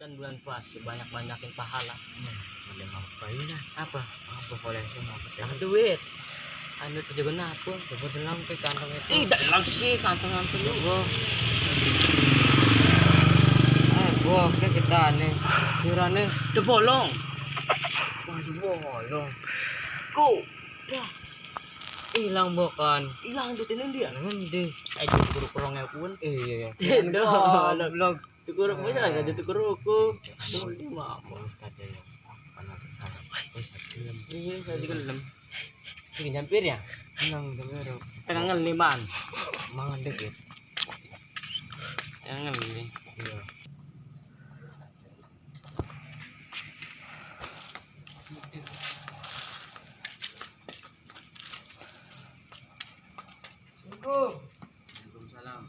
kan bulan puasa banyak-banyakin pahala. Ada ngapain ya? Apa? Apa boleh semua Dapat duit. Anu pejabat apa? coba dalam ke kantong itu. Tidak dalam sih kantong-kantong lu. Gua kita nih. Sirane Udah bolong. masih bolong. Ku. Wah, Hilang bukan. hilang duitnya dia. Ngendi? Ayo guru kurangnya pun. Iya. Tidak. Blog. Tukur aku bisa enggak jadi tukur aku. Ini mah. Terus kata ya. Anak kesana. Wis film. Iya, saya juga lem. Ini nyampir ya? Nang dengar. Tegangan nih, Man. Mangan dikit. Tegangan nih. Iya. Waalaikumsalam.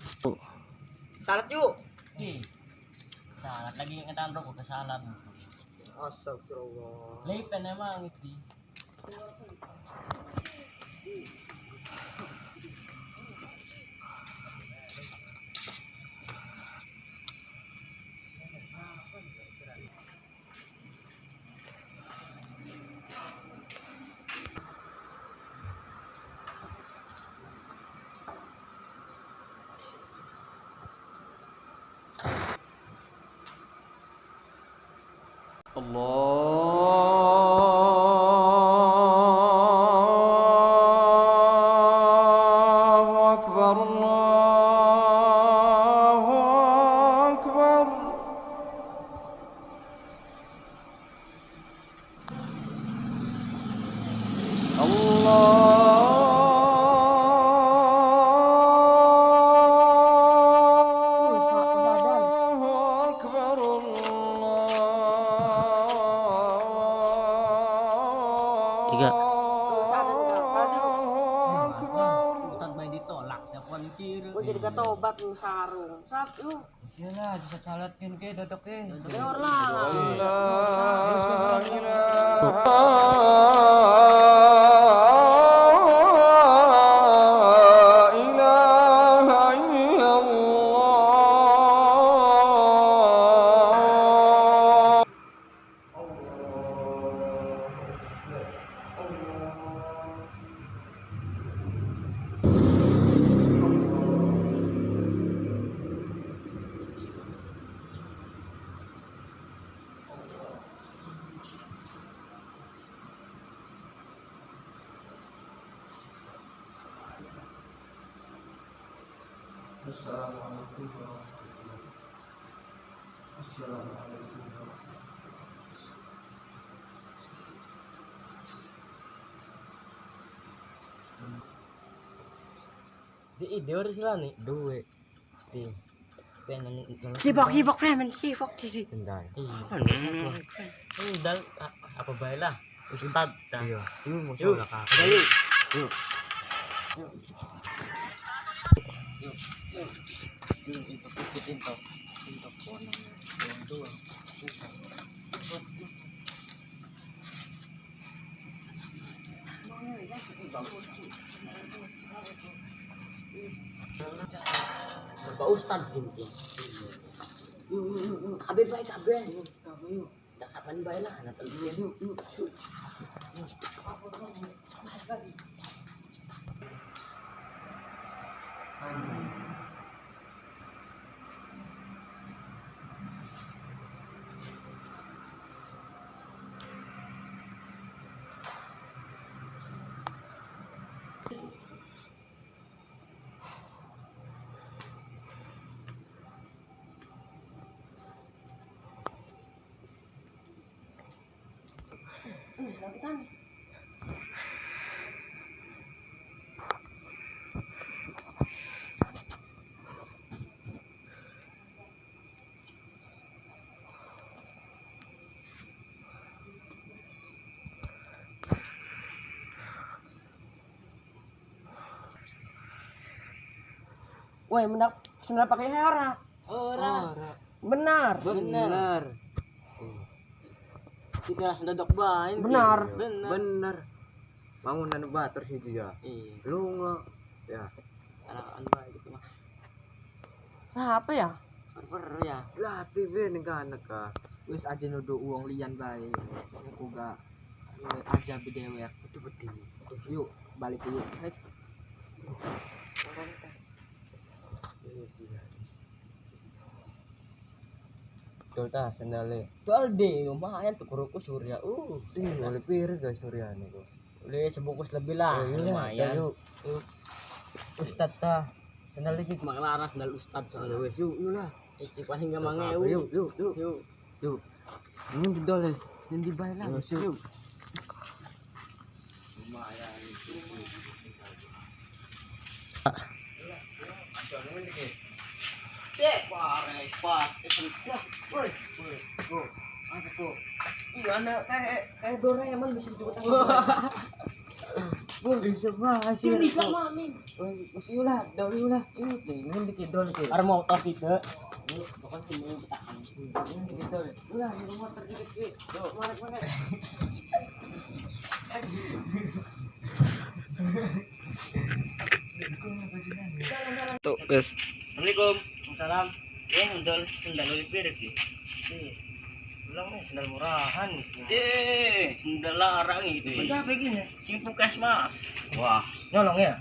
Salat yuk. Ih. Salat lagi ngetan rokok ke salat. Astagfirullah. Lepen emang itu. الله أكبر الله أكبر الله أكبر Tiga. الله أكبر Ustaz main ditolak telepon sih. Gue jadi kata obat lu sarung. Sat yuk. Sialah, bisa salatin ke dodok ke. Lewat lah. لا إله إلا الله Assalamualaikum warahmatullahi wabarakatuh. Assalamualaikum warahmatullahi Di ide orang sila nih. Duit. Di. Pengen Sibok preman, sibok sih. Bentar. Iya. Udah apa baiklah. Ustaz. Iya. Yuk mau Yuk. sholat kak. Udah yuk. Yuk. Yuk. Into. Bapak Ustaz gini. Kabe baik kabe. Tak sapan baik lah anak telur. Woi, mendak sendal pakai hera. Ora. Benar. Bener. Kita langsung dodok bain. Benar. Bener. Bangunan batur sih dia. Iya. Lu nggak? Ya. Salaan baik gitu mah. Siapa ya? Server ya. Lah TV ning anak ka. Wis aja nuduh uang lian bae. Aku gak aja bidewek. Itu betul. Yuk, balik yuk. Betul ta sandale. Tuh deh, lumayan tuh kuruku surya. Boleh piring guys Surya niku. Boleh sebungkus lebih lah. Lumayan. Yuk. Ustad ta. Sandal iki Mak laras dal ustad soalnya wes. Yuk lah. Istiqomah hingga mangeu. Yuk. Yuk. Ini didol yang dibayar lah. Yuk. Repot. Woi. Apa kok? Gimana kayak Doraemon bisa juga Bisa masih. Ini sama nih. Masih lah, dahulu lah. Ini dikit dol dikit. Karena mau top itu. Bukan timbul betakan. Ini dikit dol. Ulah, di rumah terjadi. Yuk, mana. Tuh, guys. Assalamualaikum. Salam. Udah sendal lu beres sih. Ulang nih sendal murahan. Sendal larang itu. Berapa gini? Simpukas Mas. Wah, nyolong ya?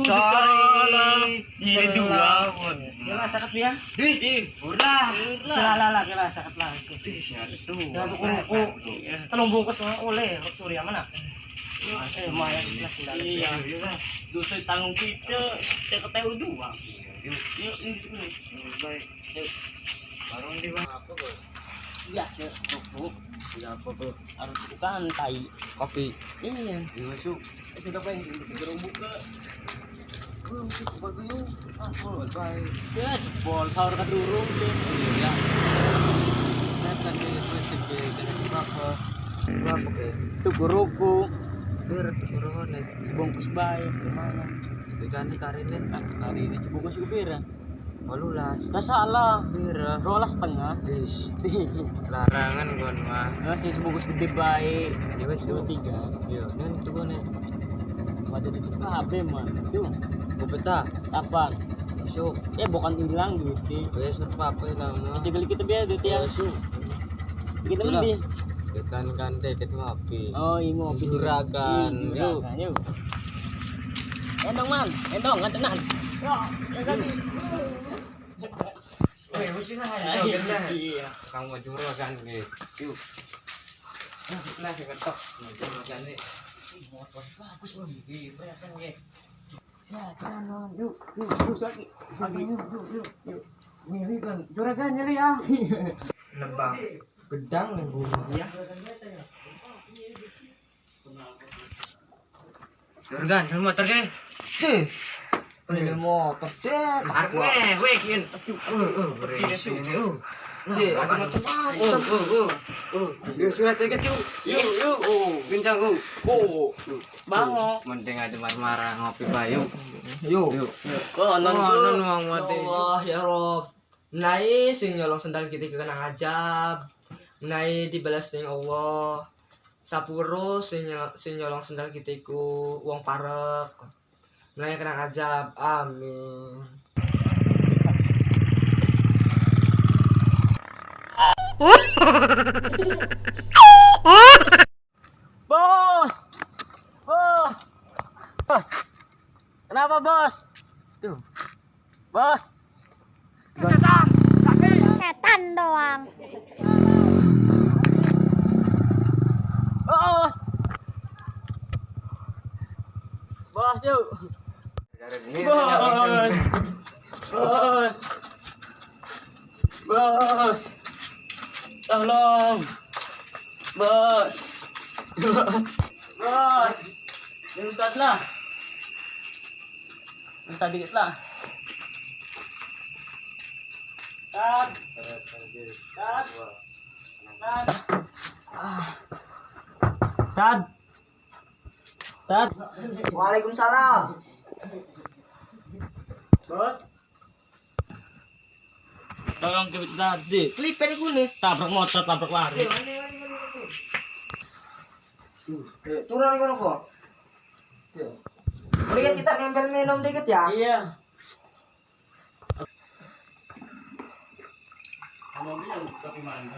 Sorry. Di dua. Kela sakat ya? Di. Ulah. Selala kela sakat lah. Itu. Kuku. Telung bungkus oleh Surya mana? Lumayan sendal. Iya. Dosa tanggung kita. Saya ketahui dua. Yuk, ini. Baik. Yuk. Baru di apa, Bro? Biasa, bubuk. Ya apa, Bro? Harus bukan tai. Kopi. Iya. Masuk. Sudah pengen gerung buka. Bye. Ya, bol sahur ke durung deh. Iya. Kan dia prinsip ke jadi apa? Berapa ke? Itu guruku. Biar turun nih. Bungkus baik gimana? Ikan karine. Hari ini bungkus gue pira. Walulas. Tak salah. Pira. Rolas setengah. Dis. Larangan kon mah. Masih sebungkus gede baik. Ya wis 2-3. Yo, nen tuh nih. Pada di HP mah. Tuh, Kupeta. kapan? Masuk. Bukan hilang duitnya. Wes apa lama. Aja kali kita biar duit ya. Masuk. Kita mending. Kan deket ngopi. Oh, iya ngopi Juragan. Yuk. Yuk. Endong man, endong ngantenan. Weh, wis lah. Iya. Kamu juragan gitu. Yuk. Lah sing ketok. Juragan nih. Motor bagus loh. Iya, kan ya. Ya, jangan yuk lagi. Yuk. Milih kan, juragan nyeli ah. Nebang gedang nih bu ya. Juragan, kan motor ke? Tuh. Ini motor deh. Parknya, weh kian. Beres ini. Macam-macam. Yuk sudah tiket yuk. Yuk. Bincang yuk. Bango. Mending aja marah-marah ngopi bayu. Yuk. Konon wong mati. Allah ya Rob. Menai sing nyolong sendal kita kena ajab. Menai dibalas ning Allah. Sapuro sing nyolong sendal kita iku wong parek. Menai kena ajab. Amin. Bos. Kenapa, Bos? Tuh. Bos. Setan doang. Bos. Bos, yuk. Bos. Tolong. Bos. Ini Ustaz lah. Ustaz dikit lah. Tad. Waalaikumsalam. Bos. Tolong ke tadi. Klipen iku nih. Tabrak motor, tabrak lari. Turun ngono kok. Mendingan kita nempel minum dikit ya. Iya. Kamu bilang kopi mana?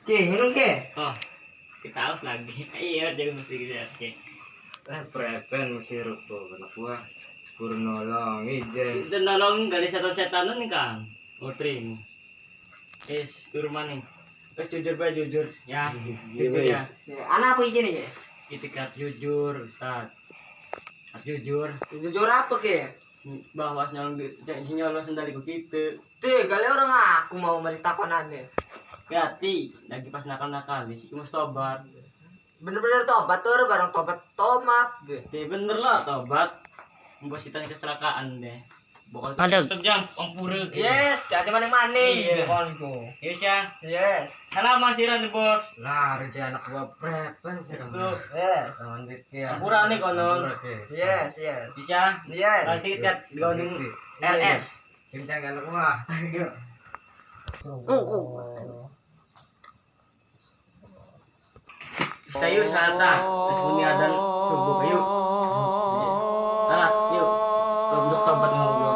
Oke, minum ke? Oh, kita harus lagi. Iya, jadi mesti gitu ya. Oke. Prepen mesti rupo kenapa pur nolong ije Itu nolong gali setan-setanan nih Kang. Utring. Turun maning. Jujur bae jujur ya. Jujur ya. Anak apa ini ya? Itikat jujur, Ustaz. Harus jujur. Jujur apa ke? Bahwa nyolong sendaliku gitu. Tuh, kali orang aku mau meritakonannya. Hati lagi pas nakal-nakal sih mesti tobat. Bener-bener tobat tuh, barang tobat tomat. Ya bener lah tobat. Membuat kita kecelakaan deh. Bokol jam pura. Yes, gak cuma yang maning. Iya. Konku. Yes ya. Yes. Halaman siran nih bos. lah reja anak gua prepen Tuh. Yes. lanjut ya Pura nih konon. Yes, yes. Bisa. Yes. Nanti kita digoning RS. kencang anak gua Tayo sa ata. Terus bunyiadan subuh kayo. Tara, yuk. Tobat ngobrol.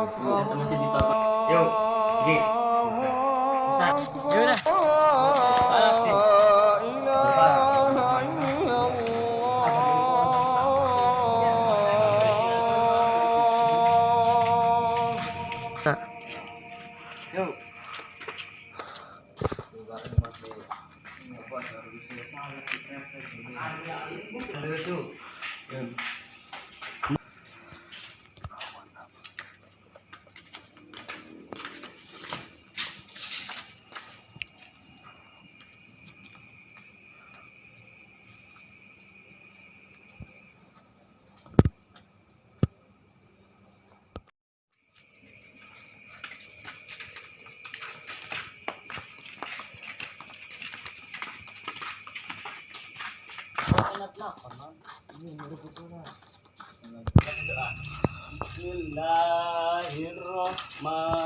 Kita masih ditobat. Yuk. Gi. Ustaz. Yuk dah. Yuk.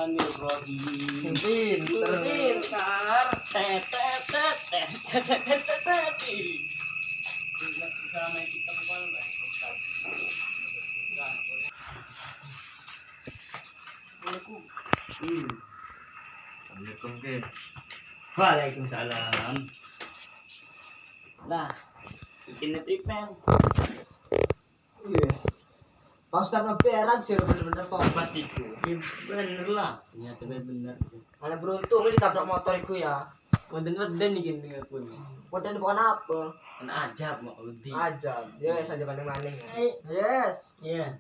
Bismillahirrahmanirrahim. Pintar. Assalamualaikum ke Waalaikumsalam. Nah, bikin tripen. Yes. Pas karena berak sih bener-bener tobat itu. Bener lah, ternyata bener. Mana beruntung ini ditabrak motor itu ya. Waden gini aku nih. Padahal bukan apa. Kan ajab mau di. Aja. Yes, aja maning-maning. Eh. Yes. Iya.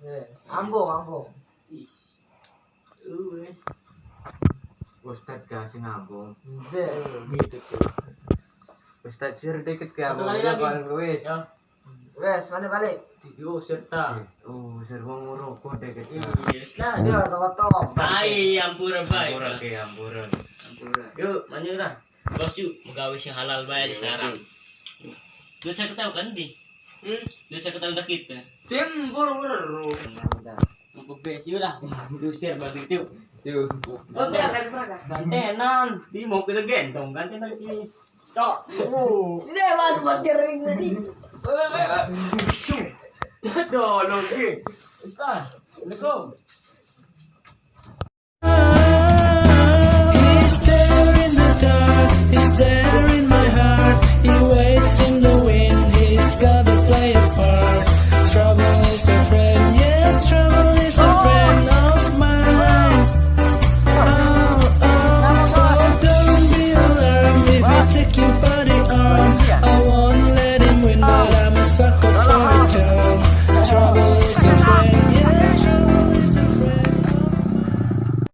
Yes. Ambung. Ih. Wes. Ustad kasih ngabung Gitu tuh. Ustad sir dikit ke Satu abang kali dia lagi. paling luwes Ya, Wes, mana balik? tiga serta. oh sir mau ngerokok dikit Iya, nah. Dia tobat. Baik, ampura baik. ampuran ke ampuran Ampura. Yuk, maju lah. Bos yuk, megawe sing halal bae di sekarang. Lu saya ketahu kan di? Lu saya ketahu dah kita. Tim buru-buru. Mau ke base yuk lah. Dusir bagi itu. yuk Oh, berangkat. Gantenan, di mau kita gendong gantenan di. Cok. Sini buat kering tadi. Aduh, lagi. Ustaz, Assalamualaikum. He's there in the dark, he's there in my heart. He waits in the wind, he's gotta play a part. Trouble is a friend, yeah, trouble is a friend of mine. So don't be alarmed if you take your body on. I won't let him win, but I'm a sucker